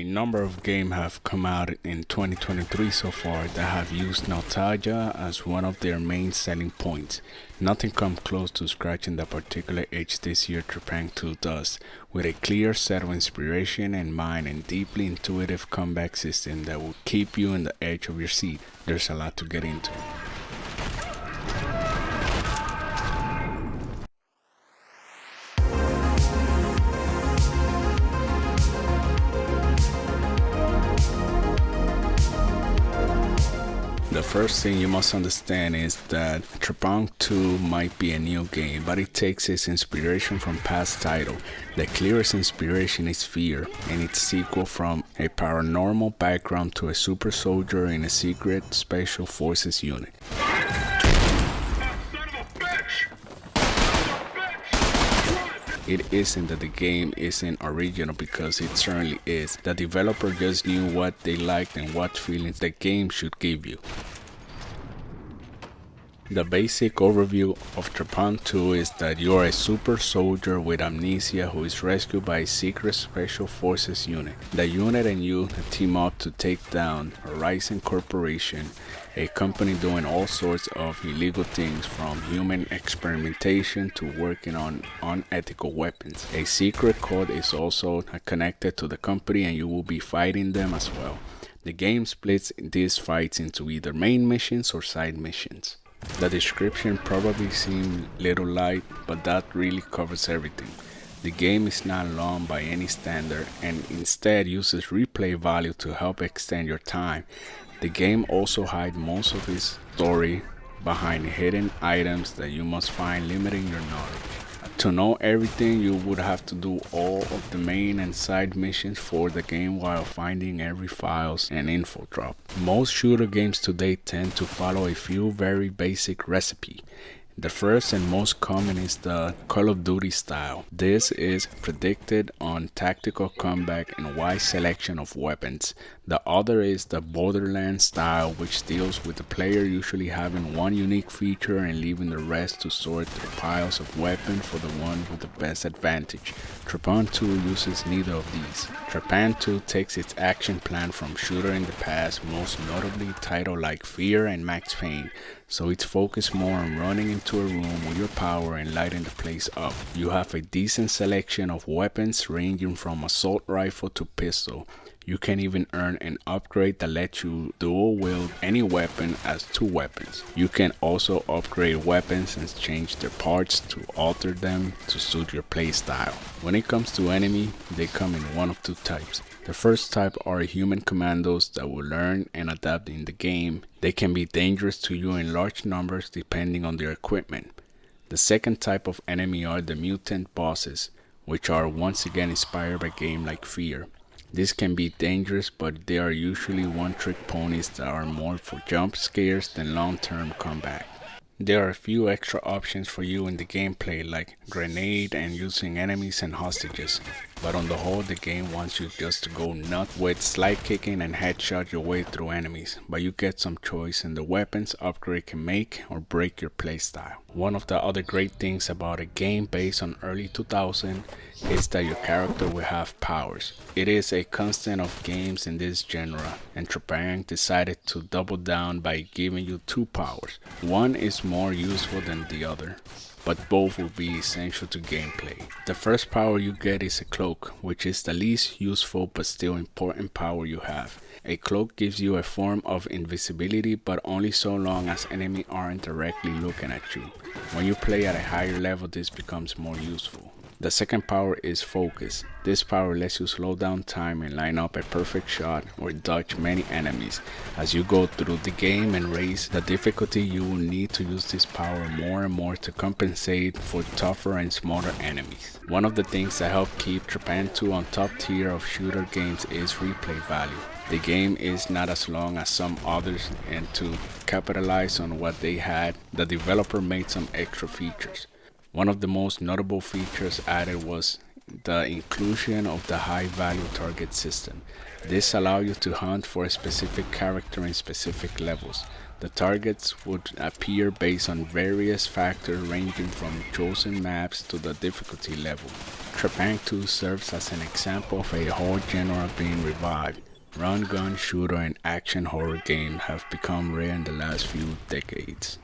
A number of games have come out in 2023 so far that have used nostalgia as one of their main selling points. Nothing comes close to scratching that particular itch this year TREPANG2 does, with a clear set of inspiration in mind and deeply intuitive combat system that will keep you on the edge of your seat. There's a lot to get into. The first thing you must understand is that TREPANG2 might be a new game, but it takes its inspiration from past titles. The clearest inspiration is Fear, and its sequel from a paranormal background to a super soldier in a secret special forces unit. It isn't that the game isn't original, because it certainly is. The developer just knew what they liked and what feelings the game should give you. The basic overview of TREPANG2 is that you are a super soldier with amnesia who is rescued by a secret special forces unit. The unit and you team up to take down Horizon Corporation, a company doing all sorts of illegal things, from human experimentation to working on unethical weapons. A secret code is also connected to the company, and you will be fighting them as well. The game splits these fights into either main missions or side missions. The description probably seems little light, but that really covers everything. The game is not long by any standard, and instead uses replay value to help extend your time. The game also hides most of its story behind hidden items that you must find, limiting your knowledge. To know everything, you would have to do all of the main and side missions for the game while finding every files and info drop. Most shooter games today tend to follow a few very basic recipes. The first and most common is the Call of Duty style. This is predicted on tactical combat and wide selection of weapons. The other is the Borderlands style, which deals with the player usually having one unique feature and leaving the rest to sort through piles of weapons for the one with the best advantage. TREPANG2 uses neither of these. TREPANG2 takes its action plan from shooter in the past, most notably titles like Fear and Max Payne, so it's focused more on running into a room with your power and lighting the place up. You have a decent selection of weapons ranging from assault rifle to pistol. You can even earn an upgrade that lets you dual wield any weapon as two weapons. You can also upgrade weapons and change their parts to alter them to suit your playstyle. When it comes to enemy, they come in one of two types. The first type are human commandos that will learn and adapt in the game. They can be dangerous to you in large numbers depending on their equipment. The second type of enemy are the mutant bosses, which are once again inspired by games like Fear. These can be dangerous, but they are usually one-trick ponies that are more for jump scares than long-term combat. There are a few extra options for you in the gameplay, like grenade and using enemies and hostages, but on the whole the game wants you just to go nuts with slide kicking and headshot your way through enemies, but you get some choice in the weapons upgrade can make or break your playstyle. One of the other great things about a game based on early 2000 is that your character will have powers. It is a constant of games in this genre, and TREPANG decided to double down by giving you two powers. One is more useful than the other, but both will be essential to gameplay. The first power you get is a cloak, which is the least useful but still important power you have. A cloak gives you a form of invisibility, but only so long as enemies aren't directly looking at you. When you play at a higher level, this becomes more useful. The second power is Focus. This power lets you slow down time and line up a perfect shot or dodge many enemies. As you go through the game and raise the difficulty, you will need to use this power more and more to compensate for tougher and smarter enemies. One of the things that help keep TREPANG2 on top tier of shooter games is replay value. The game is not as long as some others, and to capitalize on what they had, the developer made some extra features. One of the most notable features added was the inclusion of the high value target system. This allows you to hunt for a specific character in specific levels. The targets would appear based on various factors ranging from chosen maps to the difficulty level. TREPANG2 serves as an example of a whole genre being revived. Run, gun, shooter, and action horror games have become rare in the last few decades.